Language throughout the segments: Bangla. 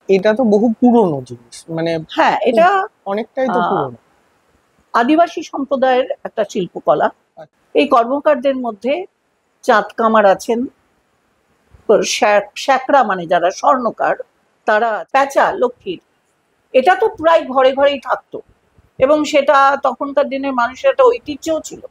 এটা তো বহু পুরনো জিনিস, মানে হ্যাঁ, এটা অনেকটাই তো পুরনো। আদিবাসী সম্প্রদায়ের একটা শিল্পকলা। এই কর্মকারদের মধ্যে চাঁদ কামার আছেন, শ্যাকরা মানে যারা স্বর্ণকার তারা, প্যাঁচা লক্ষ্মীর, এটা তো প্রায় ঘরে ঘরেই থাকতো এবং সেটা তখনকার দিনের মানুষের একটা ঐতিহ্যও ছিল।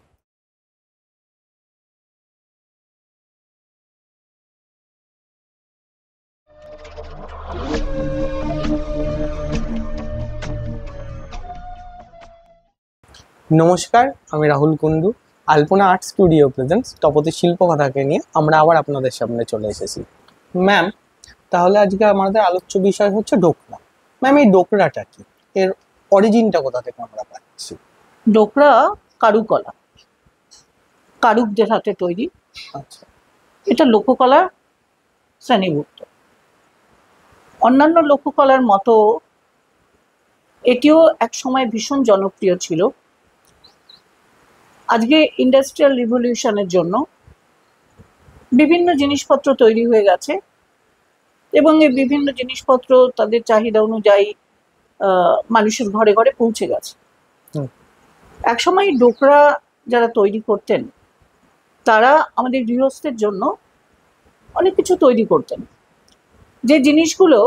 নমস্কার, আমি রাহুল কুন্ডু। আলপনা আর্ট স্টুডিও প্রেজেন্টস তপতি শিল্পকথাকে নিয়ে আমরা আবার আপনাদের সামনে চলে এসেছি। ম্যাম, তাহলে আজকে আমাদের আলোচ্য বিষয় হচ্ছে ডোকরা। ম্যাম, এই ডোকরাটা কি, এর অরিজিনটা কোথা থেকে আমরা পাচ্ছি? ডোকরা কারুকলা, কারুকদের হাতে তৈরি। আচ্ছা, এটা লোককলার শ্রেণীভুক্ত। অন্যান্য লোককলার মতো এটিও এক সময় ভীষণ জনপ্রিয় ছিল। আজকে ইন্ডাস্ট্রিয়াল রিভলিউশনের জন্য বিভিন্ন জিনিসপত্র তৈরি হয়ে গেছে এবং এই বিভিন্ন জিনিসপত্র তাদের চাহিদা অনুযায়ী মানুষের ঘরে ঘরে পৌঁছে গেছে। একসময় ডোকরা যারা তৈরি করতেন তারা আমাদের গৃহস্থের জন্য অনেক কিছু তৈরি করতেন, যে জিনিসগুলো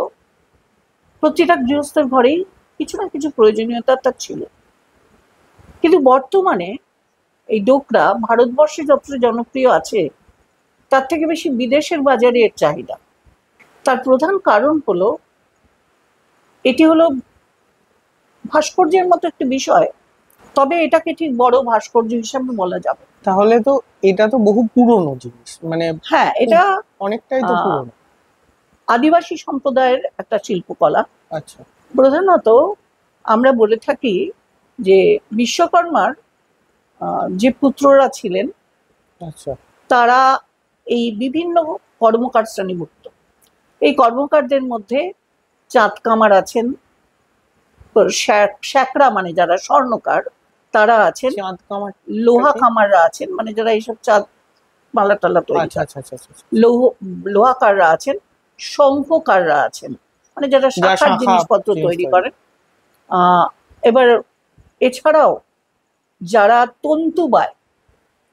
প্রতিটা গৃহস্থের ঘরেই কিছু না কিছু প্রয়োজনীয়তা তার ছিল। কিন্তু বর্তমানে এই ডোকরা ভারতবর্ষে যতটা জনপ্রিয় আছে তার থেকে বেশি বিদেশের বাজারে এর চাহিদা। তার প্রধান কারণ হলো এটি হলো ভাস্কর্যের মতো একটি বিষয়, তবে এটাকে ঠিক বড় ভাস্কর্য হিসাবে বলা যাবে। তাহলে তো এটা তো বহু পুরনো জিনিস, মানে হ্যাঁ, এটা অনেকটাই তো পুরনো। আদিবাসী সম্প্রদায়ের একটা শিল্পকলা। আচ্ছা, প্রধানত আমরা বলে থাকি যে বিশ্বকর্মার যে পুত্ররা ছিলেন আচ্ছা, তারা এই বিভিন্ন কর্মকার শ্রেণীভুক্ত। এই কর্মকারদের মধ্যে চাঁদ কামার আছেন, শ্যাকরা মানে যারা স্বর্ণকার তারা আছেন, চাঁদ কামার, লোহা কামাররা আছেন মানে যারা এইসব চাঁদ মালা টালা তৈরি, আচ্ছা আচ্ছা আচ্ছা, লোহাকাররা আছেন, শঙ্খকাররা আছেন মানে যারা শাখার জিনিসপত্র তৈরি করেন। এবার এছাড়াও যারা তন্তু বায়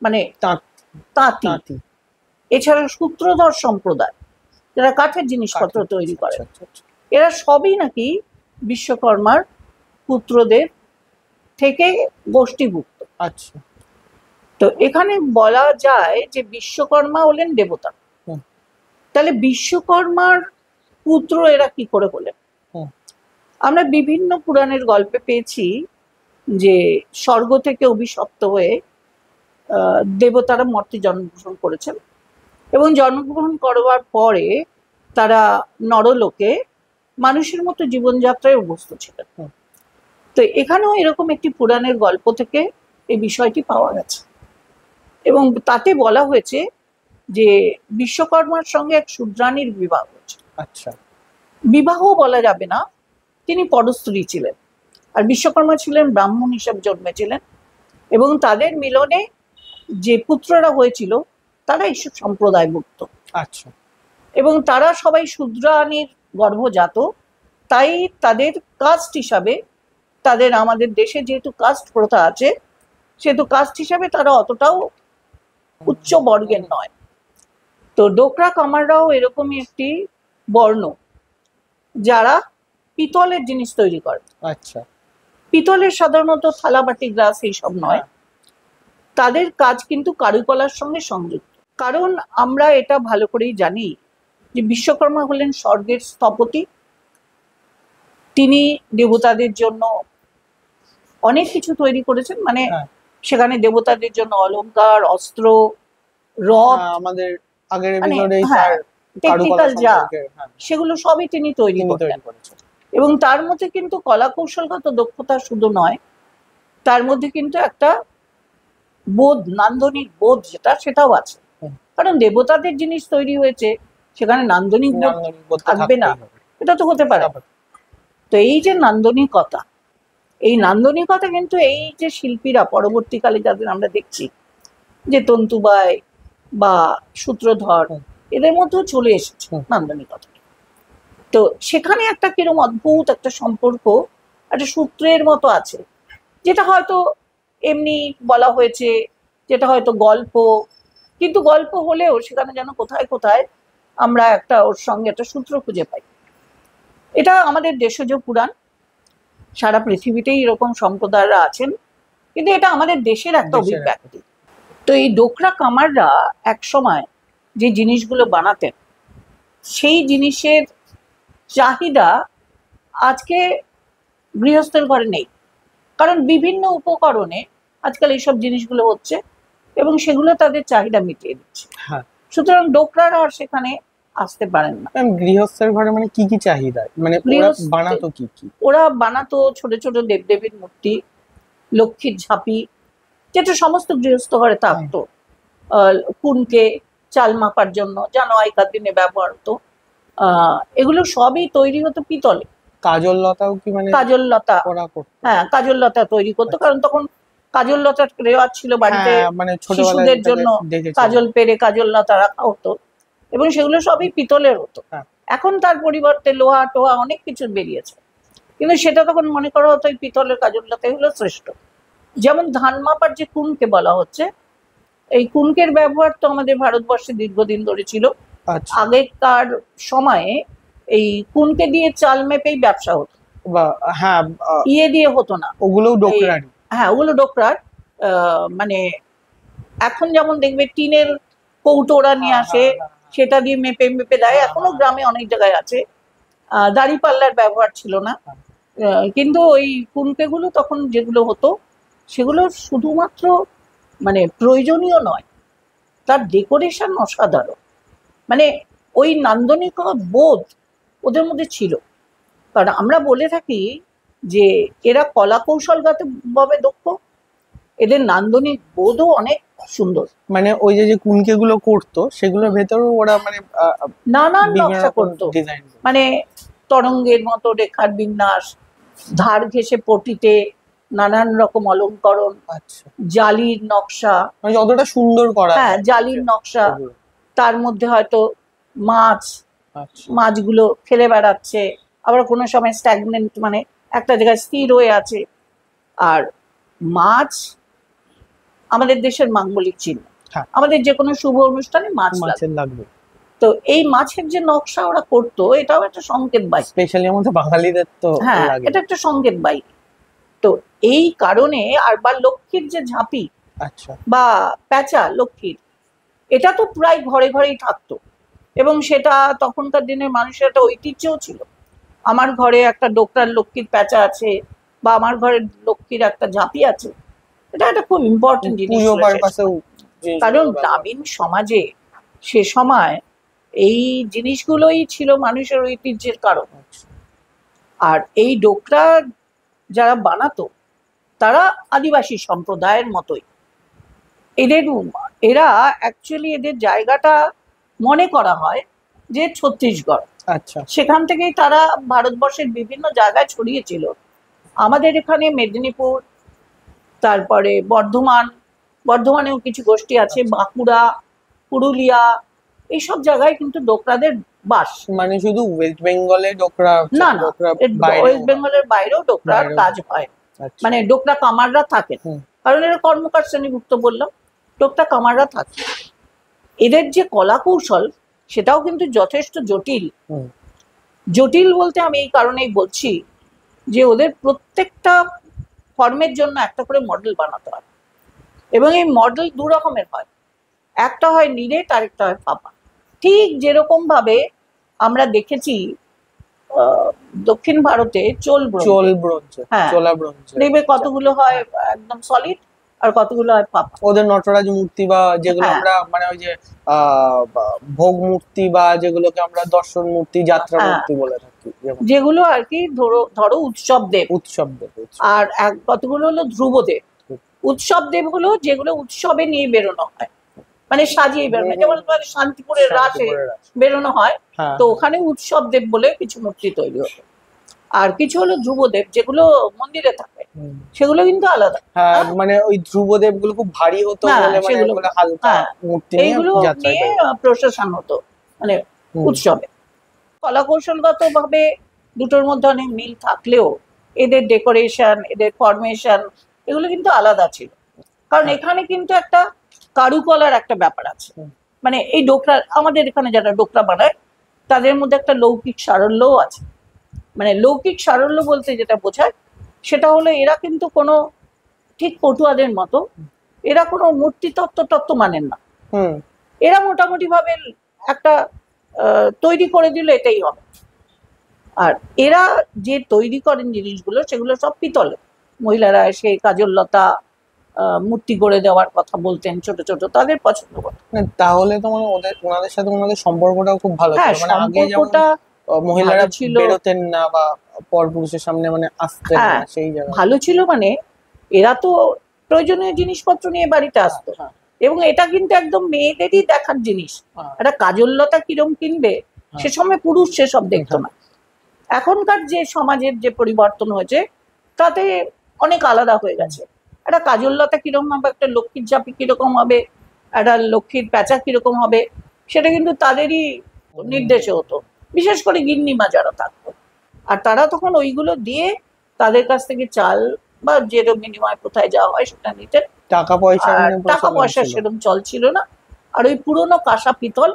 মানে তাঁতি, এছাড়া সূত্রধর সম্প্রদায় যারা কাঠের জিনিসপত্র তৈরি করে, এরা সবই নাকি বিশ্বকর্মার পুত্রদের থেকে গোষ্ঠীভুক্ত। আচ্ছা, তো এখানে বলা যায় যে বিশ্বকর্মা হলেন দেবতা। তাহলে বিশ্বকর্মার পুত্র এরা কি করে হলেন? আমরা বিভিন্ন পুরাণের গল্পে পেয়েছি যে স্বর্গ থেকে অভিশপ্ত হয়ে দেবতারা মর্তে জন্মগ্রহণ করেছেন এবং জন্মগ্রহণ করবার পরে তারা নরলোকে মানুষের মতো জীবনযাত্রায় অভ্যস্ত ছিলেন। তো এখানেও এরকম একটি পুরাণের গল্প থেকে এই বিষয়টি পাওয়া গেছে এবং তাতে বলা হয়েছে যে বিশ্বকর্মার সঙ্গে এক শূদ্রাণীর বিবাহ হয়েছে। আচ্ছা, বিবাহ বলা যাবে না, তিনি পরস্ত্রী ছিলেন আর বিশ্বকর্মা ছিলেন ব্রাহ্মণ হিসাবে জন্মেছিলেন এবং তাদের মিলনে যে পুত্ররা হয়েছিল তারা এইসব সম্প্রদায়ভুক্ত। আচ্ছা, এবং তারা সবাই শূদ্রাণীর গর্ভজাত, তাই তাদের কাস্ট হিসাবে তাদের, আমাদের দেশে যেহেতু কাস্ট প্রথা আছে সেহেতু কাস্ট হিসাবে তারা অতটাও উচ্চ বর্গের নয়। তো ডোকরা কামাররাও এরকমই একটি বর্ণ যারা পিতলের জিনিস তৈরি করে। আচ্ছা, পিতলের সাধারণত থালাবাটি গ্লাস এইসব নয়, তাদের কাজ কিন্তু কারুকলার সঙ্গে সংযুক্ত। কারণ আমরা এটা ভালো করেই জানি যে বিশ্বকর্মা হলেন স্বর্গের স্থপতি। তিনি দেবতাদের জন্য অনেক কিছু তৈরি করেছেন, মানে সেখানে দেবতাদের জন্য অলংকার, অস্ত্র, রথ, আমাদের আগের টেকনিক্যাল যা সেগুলো সবই তিনি তৈরি করেছেন। এবং তার মধ্যে কিন্তু কলা কৌশলগত দক্ষতা শুধু নয়, তার মধ্যে কিন্তু একটা বোধ, নান্দনিক বোধ যেটা, সেটাও আছে। কারণ দেবতাদের জিনিস তৈরি হয়েছে, সেখানে নান্দনিক বোধ থাকবে না, এটা তো হতে পারে। তো এই যে নান্দনিকতা, এই নান্দনিকতা কিন্তু এই যে শিল্পীরা পরবর্তীকালে যাদের আমরা দেখছি যে তন্তুবায় বা সূত্রধর, এদের মধ্যেও চলে এসেছে নান্দনিকতা। তো সেখানে একটা কিরকম অদ্ভুত একটা সম্পর্ক, একটা সূত্রের মতো আছে, যেটা হয়তো এমনি বলা হয়েছে, যেটা হয়তো গল্প, কিন্তু গল্প হলেও সেখানে যেন কোথায় কোথায় আমরা একটা ওর সঙ্গে একটা সূত্র খুঁজে পাই। এটা আমাদের দেশজ পুরাণ, সারা পৃথিবীতেই এরকম সম্প্রদায়রা আছেন, কিন্তু এটা আমাদের দেশের একটা অভিব্যক্তি। তো এই ডোকরা কামাররা এক সময় যে জিনিসগুলো বানাতেন, সেই জিনিসের চাহিদা আজকে গৃহস্থের ঘরে নেই, কারণ বিভিন্ন উপকরণে আজকাল এইসব জিনিসগুলো হচ্ছে এবং সেগুলো তাদের চাহিদা মিটিয়ে দিচ্ছে। হ্যাঁ, সুতরাং ডোকরারা আর সেখানে আসতে পারেন না। গৃহস্থের ঘরে মানে কি কি চাহিদা, মানে ওরা বানাতো কি কি? ওরা বানাতো ছোট ছোট দেবদেবীর মূর্তি, লক্ষ্মীর ঝাঁপি, যেটা সমস্ত গৃহস্থ ঘরে থাকতো, কুনকে চাল মাপার জন্য যা নয়কার দিনে ব্যবহার হতো, এগুলো সবই তৈরি হতো পিতলে। কাজল লতাও কি, মানে কাজল লতা, ওরা করতো? হ্যাঁ কাজল লতা তৈরি করতো, কারণ তখন কাজল লতার রেওয়াজ ছিল বাড়িতে, মানে শিশুদের জন্য কাজল পেরে কাজল লতা রাখা হতো এবং সেগুলো সবই পিতলের হতো। এখন তার পরিবর্তে লোহা টোহা অনেক কিছু বেরিয়েছে, কিন্তু সেটা তখন মনে করা হতো এই পিতলের কাজল লতাই হলো শ্রেষ্ঠ। যেমন ধান মাপার যে কুনকে বলা হচ্ছে, এই কুনকের ব্যবহার তো আমাদের ভারতবর্ষে দীর্ঘদিন ধরে ছিল। আগেকার সময়ে এই কুনকে দিয়ে চাল মেপেই ব্যবসা হতো, হ্যাঁ ইয়ে দিয়ে হতো না, ওগুলো ডোকরার। হ্যাঁ ওগুলো ডোকরার। মানে এখন যেমন দেখবে টিনের কৌটোরা নিয়ে আসে, সেটা দিয়ে মেপে মেপে দেয়, এখনো গ্রামে অনেক জায়গায় আছে। দাড়ি পাল্লার ব্যবহার ছিল না, কিন্তু ওই কুনকেগুলো তখন যেগুলো হতো সেগুলো শুধুমাত্র মানে প্রয়োজনীয় নয়, তার ডেকোরেশন অসাধারণ, মানে ওই নান্দনিকতা বোধ ওদের মধ্যে ছিল। কারণ আমরা বলে থাকি যে এরা কলা কৌশলগত ভাবে দক্ষ, এদের নান্দনিক বোধও অনেক সুন্দর। মানে ওই যে কুনকে গুলো করতো সেগুলোর ভেতরে ওরা মানে নানান নকশা করতো, মানে তরঙ্গের মতো রেখার বিন্যাস, ধার ঘেঁষে পটিতে নানান রকম অলঙ্করণ, জালির নকশা, মানে যতটা সুন্দর করা, হ্যাঁ জালির নকশা, তার মধ্যে হয়তো মাছগুলো খেলে বেড়াচ্ছে, আবার কোনো সময় স্ট্যাগনেন্ট মানে একটা জায়গায় স্থির হয়ে আছে। আর মাছ আমাদের দেশের মাঙ্গলিক চিহ্ন, আমাদের যে কোনো শুভ অনুষ্ঠানে মাছ লাগবে। তো এই মাছের যে নকশা ওরা করতো, এটাও একটা সংকেত বাই, স্পেশালি আমাদের বাঙালিদের তো হ্যাঁ এটা একটা সংকেত বাই। তো এই কারণে আর বা লক্ষ্মীর যে ঝাঁপি বা প্যাঁচা লক্ষ্মীর, এটা তো প্রায় ঘরে ঘরেই থাকতো এবং সেটা তখনকার দিনের মানুষের একটা ঐতিহ্যও ছিল। আমার ঘরে একটা ডোকরার লক্ষ্মীর প্যাঁচা আছে বা আমার ঘরে লক্ষ্মীর একটা ঝাঁপি আছে, এটা একটা খুব ইম্পর্টেন্ট জিনিস। কারণ গ্রামীণ সমাজে সে সময় এই জিনিসগুলোই ছিল মানুষের ঐতিহ্যের কারণ। আর এই ডোকরা যারা বানাতো তারা আদিবাসী সম্প্রদায়ের মতোই, এরা অ্যাকচুয়ালি এদের জায়গাটা মনে করা হয় যে ছত্তিশগড়, সেখান থেকেই তারা ভারতবর্ষের বিভিন্ন জায়গায় ছড়িয়েছিল। আমাদের এখানে মেদিনীপুর, তারপরে বর্ধমানেও কিছু গোষ্ঠী আছে, বাঁকুড়া, পুরুলিয়া, এইসব জায়গায় কিন্তু ডোকরাদের বাস। মানে শুধু ওয়েস্ট বেঙ্গলে ডোকরা না, ওয়েস্ট বেঙ্গলের বাইরেও ডোকরার কাজ হয়, মানে ডোকরা কামাররা থাকে, কারণ এরা কর্মকার শ্রেণীভুক্ত বললাম, ডোকরা কামাররা থাকে। এদের যে কলা কৌশল সেটাও কিন্তু যথেষ্ট জটিল। জটিল বলতে আমি এই কারণেই বলছি যে ওদের প্রত্যেকটা ফর্মের জন্য একটা করে মডেল বানাতে হয় এবং এই মডেল দু রকমের হয়, একটা হয় নিরেট আর একটা হয় ফাঁপা। ঠিক যেরকম ভাবে আমরা দেখেছি দক্ষিণ ভারতে চোল ব্রোঞ্জ, হ্যাঁ দেখবে কতগুলো হয় একদম সলিড আর কতগুলো হয় ফাঁপা। ওদের নটরাজ মূর্তি বা যেগুলো আমরা মানে ওই যে ভোগ মূর্তি বা যেগুলোকে আমরা দর্শন মূর্তি, যাত্রা মূর্তি বলে থাকি, যেগুলো আর কি ধরো উৎসব দেব, আর কতগুলো হলো ধ্রুবদেব। উৎসব দেব হলো যেগুলো উৎসবে নিয়ে বেরোনো হয়, মানে সাজিয়ে বেরোনো, যেমন শান্তিপুরের রাসে বেরোনো হয়, তো ওখানে উৎসব দেব বলে কিছু মূর্তি তৈরি হতো। আর কিছু হলো ধ্রুবদেব যেগুলো মন্দিরে থাকে, সেগুলো কিন্তু আলাদা। মানে ওই ধ্রুবদেব গুলো খুব ভারী হতো বলে, মানে হালকা মূর্তি নিয়ে এইগুলো নিয়ে প্রশাসন হতো মানে উৎসবে। কলা কৌশলগত ভাবে দুটোর মধ্যে অনেক মিল থাকলেও এদের ডেকোরেশন, এদের ফরমেশন এগুলো কিন্তু আলাদা ছিল। কারণ এখানে কিন্তু একটা কারুকলার একটা ব্যাপার আছে। মানে এই ডোকরা, আমাদের এখানে যারা ডোকরা বানায় তাদের মধ্যে একটা লৌকিক সারল্যও আছে। মানে লৌকিক সারল্য বলতে যেটা বোঝায় সেটা হলো এরা কিন্তু কোনো ঠিক পটুয়াদের মতো এরা কোনো মূর্তি তত্ত্ব মানেন না। এরা মোটামুটি ভাবে একটা তৈরি করে দিল এটাই হবে। আর এরা যে তৈরি করেন জিনিসগুলো সেগুলো সব পিতলের। মহিলারা এসে কাজললতা মূর্তি গড়ে দেওয়ার কথা বলতেন, ছোট ছোট, তাদের পছন্দ করতেন। তাহলে তো মানে ওনাদের সাথে ওনাদের সম্পর্কটাও খুব ভালো হ্যাঁ, ছিল। মানে আগে যেমন সম্পর্কটা মহিলারা ছিল, বেরোতেন না বা পরপুরুষের সামনে মানে আসতেন না, সেই জায়গায় ভালো ছিল। মানে এরা তো প্রয়োজনীয় জিনিসপত্র নিয়ে বাড়িতে আসতো, এবং এটা কিন্তু একদম মেয়েদেরই দেখার জিনিস। একটা কাজললতা কিরম কিনবে সে সময় পুরুষ সেসব দেখতো না। এখনকার যে সমাজের যে পরিবর্তন হয়েছে তাতে অনেক আলাদা হয়ে গেছে। একটা কাজললতা কিরকম হবে, একটা লক্ষ্মীর ঝাঁপি কিরকম হবে, একটা লক্ষ্মীর প্যাঁচা কিরকম হবে, সেটা কিন্তু তাদেরই নির্দেশে হতো, বিশেষ করে গিন্নিমা যারা থাকতো। আর তারা তখন ওইগুলো দিয়ে তাদের কাছ থেকে চাল বা যেরকম বিনিময় কোথায় যাওয়া হয় সেটা নিতেন। টাকা পয়সা সেরকম চল ছিল না। আর ওই পুরোনো কাঁসা পিতল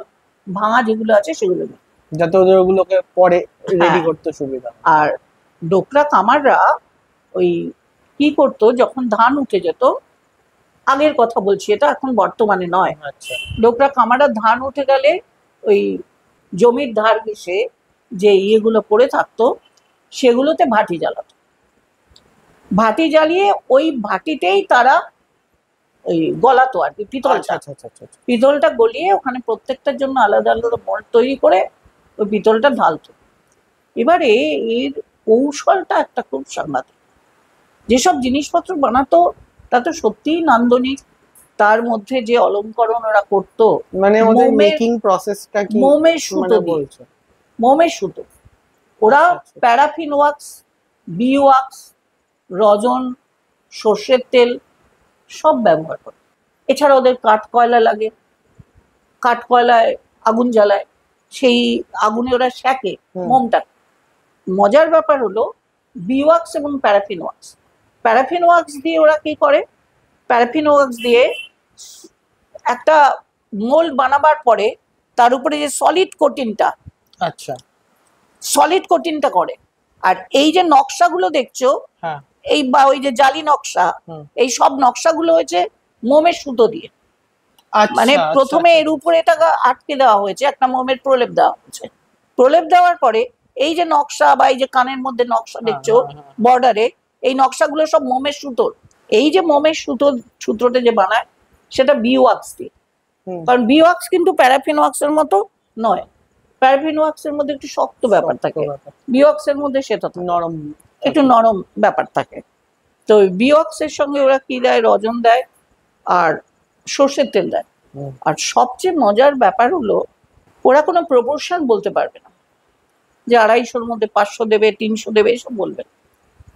ভাঙা যেগুলো আছে সেগুলো নিতেন, যাতে ওদের ওগুলোকে পরে রেডি করতে সুবিধা। আর ডোকরা কামাররা ওই কি করতো, যখন ধান উঠে যেত, আগের কথা বলছি এটা, এখন বর্তমানে নয়। ডোকরা কামাররা ধান উঠে গেলে ওই জমির ধার ঘেঁষে যে ইয়েগুলো পড়ে থাকতো সেগুলোতে ভাটি জ্বালাতো। ভাটি জ্বালিয়ে ওই ভাটিতেই তারা ওই গলাতো আর কি পিতলটা। পিতলটা গলিয়ে ওখানে প্রত্যেকটার জন্য আলাদা আলাদা মোল্ড তৈরি করে ওই পিতলটা ঢালতো। এবারে এর কৌশলটা একটা খুব সাংঘাতিক। যেসব জিনিসপত্র বানাতো তা তো সত্যিই নান্দনিক। তার মধ্যে যে অলঙ্করণ ওরা করতো, মানে ওদের মেকিং প্রসেসটা কি মোমের সুতো বলছে, মোমের সুতো। ওরা প্যারাফিন ওয়াক্স, বি ওয়াক্স, রজন, সর্ষের তেল সব ব্যবহার করে। এছাড়া ওদের কাঠ কয়লা লাগে, কাঠ কয়লায় আগুন জ্বালায়, সেই আগুনে ওরা সেঁকে মোমটা। মজার ব্যাপার হলো বি ওয়াক্স এবং প্যারাফিন ওয়াক্স। প্যারাফিন ওয়াক্স দিয়ে ওরা কি করে, প্যারাফিন ওয়াক্স দিয়ে একটা মোল্ড বানাবার পরে তার উপরে যে সলিড কোটিংটা, সলিড কোটিংটা করে। আর এই যে নকশাগুলো দেখছো, এই বা ওই যে জালি নকশা, এই সব নকশাগুলো হয়েছে মোমের সুতো দিয়ে। মানে প্রথমে এর উপরে এটা আটকে দেওয়া হয়েছে, একটা মোমের প্রলেপ দেওয়া হয়েছে। প্রলেপ দেওয়ার পরে এই যে নকশা বা এই যে কানের মধ্যে নকশা দেখছো বর্ডারে, এই নকশাগুলো সব মোমের সুতোর। এই যে মোমের সূত্রটা যে বানায় সেটা বি ওয়াক্স দিয়ে। কারণ বি ওয়াক্স কিন্তু প্যারাফিন ওয়াক্সের মতো নয়। প্যারাফিন ওয়াক্সের মধ্যে একটু শক্ত ব্যাপার থাকে, বি ওয়াক্সের মধ্যে সেটা নরম, একটু নরম ব্যাপার থাকে। তো বি ওয়াক্সের সঙ্গে ওরা কি দেয়, রজন দেয় আর সর্ষের তেল দেয়। আর সবচেয়ে মজার ব্যাপার হলো ওরা কোনো প্রপোর্শন বলতে পারবে না, যে 250-র মধ্যে 500 দেবে, 300 দেবে, এসব বলবে না।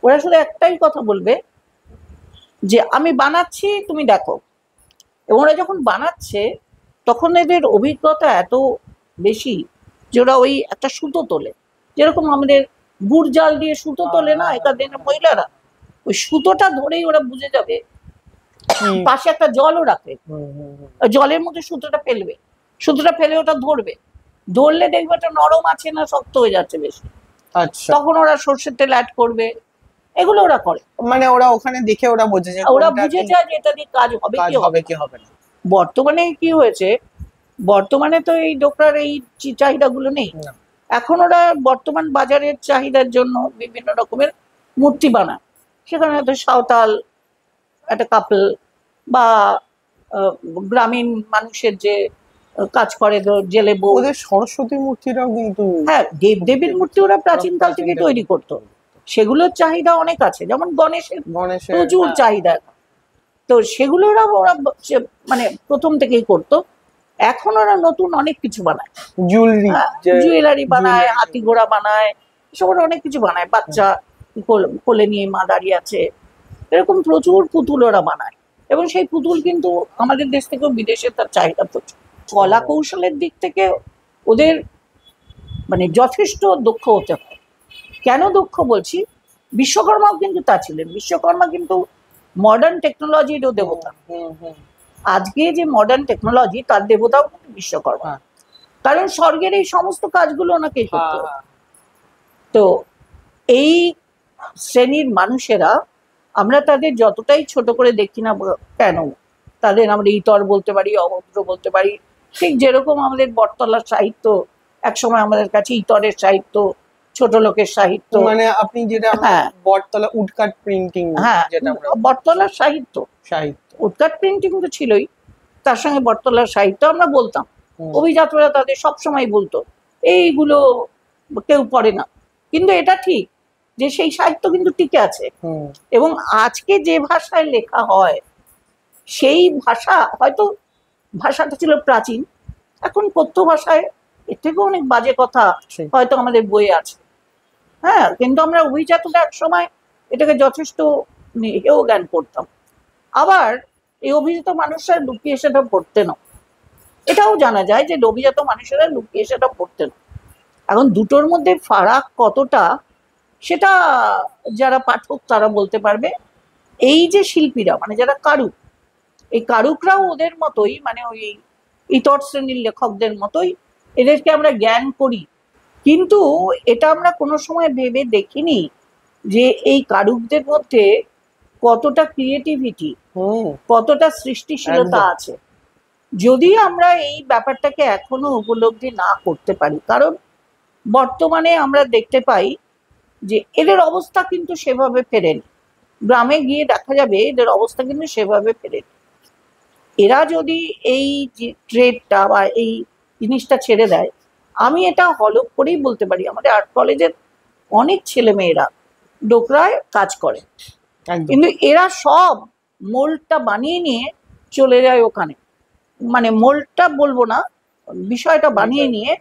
ওরা শুধু একটাই কথা বলবে যে আমি বানাচ্ছি, তুমি দেখো। এবং ওরা যখন বানাচ্ছে তখন এদের অভিজ্ঞতা এত বেশি যে ওরা ওই একটা সুতো তোলে, যেরকম আমাদের গুড় জাল দিয়ে সুতো তোলে না একার দিনের মহিলারা, ওই সুতোটা ধরেই ওরা বুঝে যাবে। পাশে একটা জলও রাখে, জলের মধ্যে সুতোটা ফেলবে, সুতোটা ফেলে ওটা ধরবে, ধরলে দেখবে ওটা নরম আছে না শক্ত হয়ে যাচ্ছে বেশি, তখন ওরা সর্ষের তেল অ্যাড করবে। এগুলো ওরা করে, মানে ওরা ওখানে দেখে ওরা বুঝে যায়, ওরা বুঝে যায় যে এটা দিয়ে কাজ হবে কি হবে না। বর্তমানে কি হয়েছে, বর্তমানে তো এই ডোকরার এই চাহিদাগুলো নেই। এখন ওরা বর্তমান বাজারের চাহিদার জন্য বিভিন্ন রকমের মূর্তি বানায়। সেখানে হয়তো সাঁওতাল একটা কাপল বা গ্রামীণ মানুষের যে কাজ করে জেলে বউ, ওদের সরস্বতী মূর্তিটাও কিন্তু, হ্যাঁ, দেবদেবীর মূর্তি ওরা প্রাচীনকাল থেকে তৈরি করতো। সেগুলোর চাহিদা অনেক আছে, যেমন গণেশের প্রচুর চাহিদা। তো সেগুলো ওরা মানে প্রথম থেকেই করতো। এখন ওরা নতুন অনেক কিছু বানায়, জুয়েলারি বানায়, হাতি ঘোড়া বানায়, এসব ওরা অনেক কিছু বানায়। বাচ্চা কোলে নিয়ে মা দাঁড়িয়ে আছে, এরকম প্রচুর পুতুল ওরা বানায়। এবং সেই পুতুল কিন্তু আমাদের দেশ থেকেও বিদেশে তার চাহিদা প্রচুর। কলা কৌশলের দিক থেকে ওদের মানে যথেষ্ট দক্ষ হতে হয়। কেন দক্ষ বলছি, বিশ্বকর্মাও কিন্তু তা ছিলেন। বিশ্বকর্মা কিন্তু মডার্ন টেকনোলজিরও দেবতা। আজকে যে মডার্ন টেকনোলজি তার দেবতাও কিন্তু বিশ্বকর্মা, কারণ স্বর্গের এই সমস্ত কাজগুলো ওনাকেই করতে হতো। তো এই শ্রেণীর মানুষেরা, আমরা তাদের যতটাই ছোট করে দেখি না কেন, তাদের আমরা ইতর বলতে পারি, অভদ্র বলতে পারি, ঠিক যেরকম আমাদের বটতলার সাহিত্য একসময় আমাদের কাছে ইতরের সাহিত্য, ছোট লোকের সাহিত্য। মানে আপনি যেটা বটতলা উডকাট প্রিন্টিং, যেটা বটতলার সাহিত্য, উডকাট প্রিন্টিং তো ছিলই, তার সঙ্গে বটতলার সাহিত্য আমরা বলতাম। অভিজাতরা তাদের সবসময় বলতো এইগুলো কেউ পড়ে না, কিন্তু এটা ঠিক যে সেই সাহিত্য কিন্তু টিকে আছে। এবং আজকে যে ভাষায় লেখা হয় সেই ভাষা, হয়তো ভাষাটা ছিল প্রাচীন, এখন কথ্য ভাষায় এর থেকেও অনেক বাজে কথা হয়তো আমাদের বইয়ে আছে। হ্যাঁ, কিন্তু আমরা অভিজাতরা এক সময় এটাকে যথেষ্ট হেয় জ্ঞান করতাম। আবার এই অভিজাত মানুষরা লুকিয়ে সেটা পড়তেন, এটাও জানা যায় যে অভিজাত মানুষেরা লুকিয়ে সেটা পড়তেন। এখন দুটোর মধ্যে ফারাক কতটা সেটা যারা পাঠক তারা বলতে পারবে। এই যে শিল্পীরা, মানে যারা কারুক, এই কারুকরাও ওদের মতোই, মানে ওই ইতর শ্রেণীর লেখকদের মতোই এদেরকে আমরা জ্ঞান করি, কিন্তু এটা আমরা কোনো সময় ভেবে দেখিনি যে এই কারুকদের মধ্যে কতটা ক্রিয়েটিভিটি, কতটা সৃষ্টিশীলতা আছে। যদি আমরা এই ব্যাপারটাকে এখনো উপলব্ধি না করতে পারি, কারণ বর্তমানে আমরা দেখতে পাই যে এদের অবস্থা কিন্তু সেভাবে ফেরেনি। গ্রামে গিয়ে দেখা যাবে এদের অবস্থা কিন্তু সেভাবে ফেরেনি। এরা যদি এই যে ট্রেডটা বা এই জিনিসটা ছেড়ে দেয়, আমি এটা হলফ করেই বলতে পারি আমাদের আর্ট কলেজের অনেক ছেলে মেয়েরা ডোকরায় কাজ করে, কিন্তু এরা সব মোল্ডটা বানিয়ে নিয়ে চলে যায় ওখানে। মানে মোল্ডটা বলবো না, বিষয়টা বানিয়ে নিয়ে,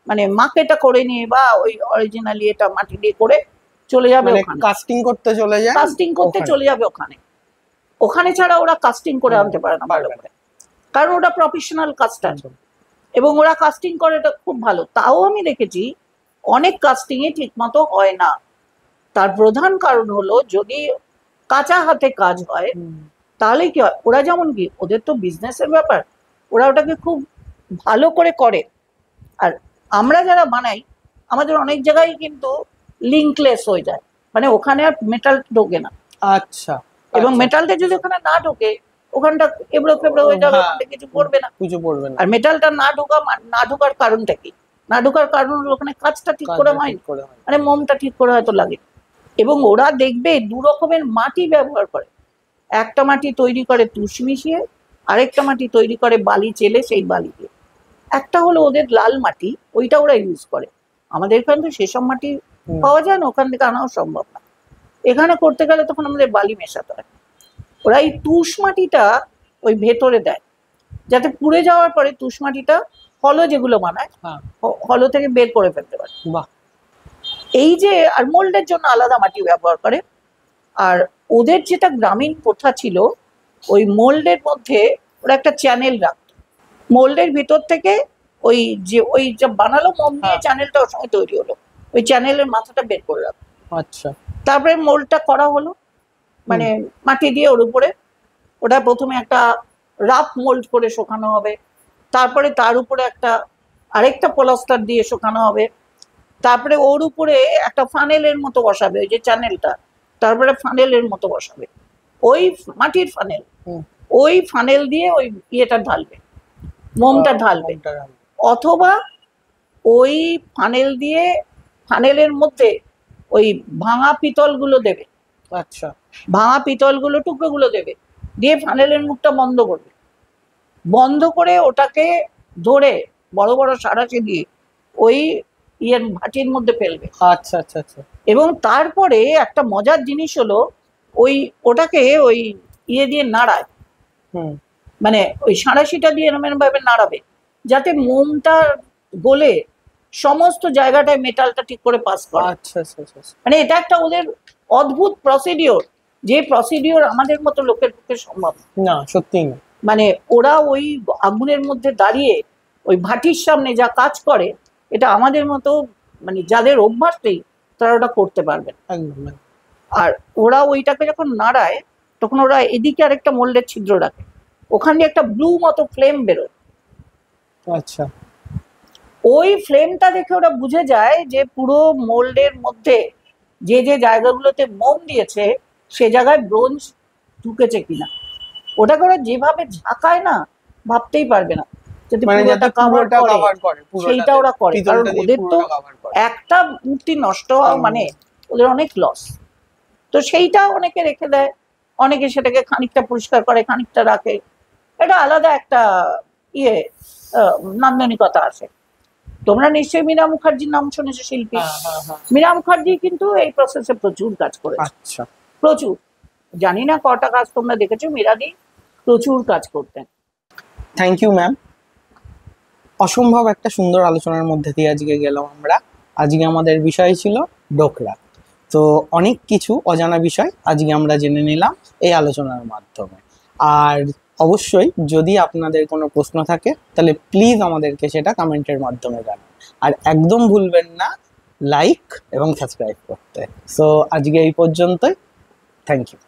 মানে মাকেটা করে নিয়ে বা ওই অরিজিনালি এটা মাটি দিয়ে করে চলে যাবে, কাস্টিং করতে চলে যায়, কাস্টিং করতে চলে যাবে ওখানে। ওখানে ছাড়া ওরা কাস্টিং করে আনতে পারে না ভালো করে, কারণ ওটা প্রফেশনাল কাস্টার এবং ওরা কাস্টিং করে এটা খুব ভালো। তাও আমি দেখেছি অনেক কাস্টিং এ ঠিক মতো হয় না। তার প্রধান কারণ হলো যদি কাঁচা হাতে কাজ হয় তাহলে কি হয়, ওরা যেমন কি ওদের তো বিজনেসের ব্যাপার, ওরা ওটাকে খুব ভালো করে করে। আর আমরা যারা বানাই আমাদের অনেক জায়গায় কিন্তু লিঙ্কলেস হয়ে যায়, মানে ওখানে আর মেটাল ঢোকে না। আচ্ছা, এবং মেটালটা যদি ওখানে না ঢোকে, ওখানটা এবড়ো ফেবড়ো হয়ে যাবে, কিছু পড়বে না, কিছু পড়বে না। আর মেটালটা না ঢোকার কারণটা কি? না ঢোকার কারণ হলো ওখানে কাজটা ঠিক করে হয়, মানে মোমটা ঠিক করে হয়তো লাগে। এবং ওরা দেখবে দু রকমের মাটি ব্যবহার করে, একটা মাটি তৈরি করে তুষ মিশিয়ে, আরেকটা মাটি তৈরি করে বালি চেলে সেই বালি দিয়ে। একটা হলো ওদের লাল মাটি, ওইটা ওরা ইউজ করে। আমাদের এখানে তো সেসব মাটি পাওয়া যায় না, ওখান থেকে আনাও সম্ভব না। এখানে করতে গেলে তখন আমাদের বালি মেশাতে হয়। ওরা এই তুষ মাটিটা ওই ভেতরে দেয়, যাতে পুড়ে যাওয়ার পরে তুষ মাটিটা হলো যেগুলো বানায় হলো থেকে বের করে ফেলতে পারে। এই যে, আর মোল্ডের জন্য আলাদা মাটি ব্যবহার করে। আর ওদের যেটা গ্রামীণ প্রথা ছিল, ওই মোল্ডের মধ্যে ওরা একটা চ্যানেল রাখতো, মোল্ডের ভিতর থেকে ওই যে বানালো মোম দিয়ে চ্যানেলটা ওর সঙ্গে তৈরি হলো, ওই চ্যানেলের মাথাটা বের করে রাখতো। আচ্ছা, তারপরে মোল্ডটা করা হলো, মানে মাটি দিয়ে ওর উপরে ওটা প্রথমে একটা রাফ মোল্ড করে শোকানো হবে, তারপরে তার উপরে একটা আরেকটা প্লাস্টার দিয়ে শোকানো হবে, তারপরে ওর উপরে একটা ফানেলের মতো বসাবে, ওই যে চ্যানেলটা, তারপরে ফানেলের মতো বসাবে, ওই মাটির ফানেল, ওই ফানেল দিয়ে ওই ইয়েটা ঢালবে, মোমটা ঢালবে। অথবা ওই ফানেল দিয়ে ফানেলের মধ্যে ওই ভাঙা পিতলগুলো দেবে। আচ্ছা, ভাঙা পিতলগুলো টুকরোগুলো দেবে, দিয়ে ফানেলের মুখটা বন্ধ করবে, বন্ধ করে ওটাকে ধরে বড় বড় সাঁড়াশি দিয়ে ওই ইয়ের ভাটির মধ্যে ফেলবে। আচ্ছা আচ্ছা আচ্ছা। এবং তারপরে একটা মজার জিনিস হলো ওটাকে ওই ইয়ে দিয়ে নাড়ায়, মানে ওই সাঁড়াশিটা দিয়ে এরকম ভাবে নাড়াবে যাতে মোমটা গলে সমস্ত জায়গাটায় মেটালটা ঠিক করে পাস করে। আচ্ছা আচ্ছা আচ্ছা। মানে এটা একটা ওদের অদ্ভুত প্রসিডিওর, যে প্রসিডিওর আমাদের মতো লোকের পক্ষে সম্ভব না, সত্যি না। মানে ওরা ওই আগুনের মধ্যে দাঁড়িয়ে ওই ভাটির সামনে যা কাজ করে, এটা আমাদের মতো মানে যাদের অভ্যাস নেই তারা ওটা করতে পারবে না। একদম। আর ওরা ওইটাকে যখন নাড়ায় তখন ওরা এদিকে আরেকটা মোল্ডের ছিদ্র রাখে, ওখান দিয়ে একটা ব্লু মতো ফ্লেম বেরোয়। আচ্ছা। ওই ফ্লেমটা দেখে ওরা বুঝে যায় যে পুরো মোল্ডের মধ্যে যে যে জায়গাগুলোতে মোম দিয়েছে সে জায়গায় ব্রোঞ্জ ঢুকেছে কিনা। ওটাকে ওরা যেভাবে ঝাঁকায় না, ভাবতেই পারবে না যদি মানে পুরোটা যাতে কভার পুরোটা করে, কভার করে, পুরোটা সেইটা ওরা করে। কারণ পিতলটা দিয়ে ওদের তো পুরোটা কভার করে। একটা মূর্তি নষ্ট হওয়া মানে ওদের অনেক লস। তো সেইটা অনেকে রেখে দেয়, অনেকে সেটাকে খানিকটা পরিষ্কার করে, খানিকটা রাখে। এটা আলাদা একটা ইয়ে নান্দনিকতা আছে। তোমরা নিশ্চয়ই মীরা মুখার্জির নাম শুনেছো, শিল্পী। হ্যাঁ হ্যাঁ হ্যাঁ। মীরা মুখার্জি কিন্তু এই প্রসেসে প্রচুর কাজ করেছে, আচ্ছা। প্রচুর। জানি না কটা কাজ তোমরা দেখেছো, মীরাদি প্রচুর কাজ করতেন। Thank you ma'am. অসম্ভব একটা সুন্দর আলোচনার মধ্যে দিয়ে আজকে গেলাম আমরা। আজকে আমাদের বিষয় ছিল ডোকরা। তো অনেক কিছু অজানা বিষয় আজকে আমরা জেনে নিলাম এই আলোচনার মাধ্যমে। আর অবশ্যই যদি আপনাদের কোনো প্রশ্ন থাকে তাহলে প্লিজ আমাদেরকে সেটা কমেন্টের মাধ্যমে জানান। আর একদম ভুলবেন না লাইক এবং সাবস্ক্রাইব করতে। সো আজকে এই পর্যন্তই। Thank you.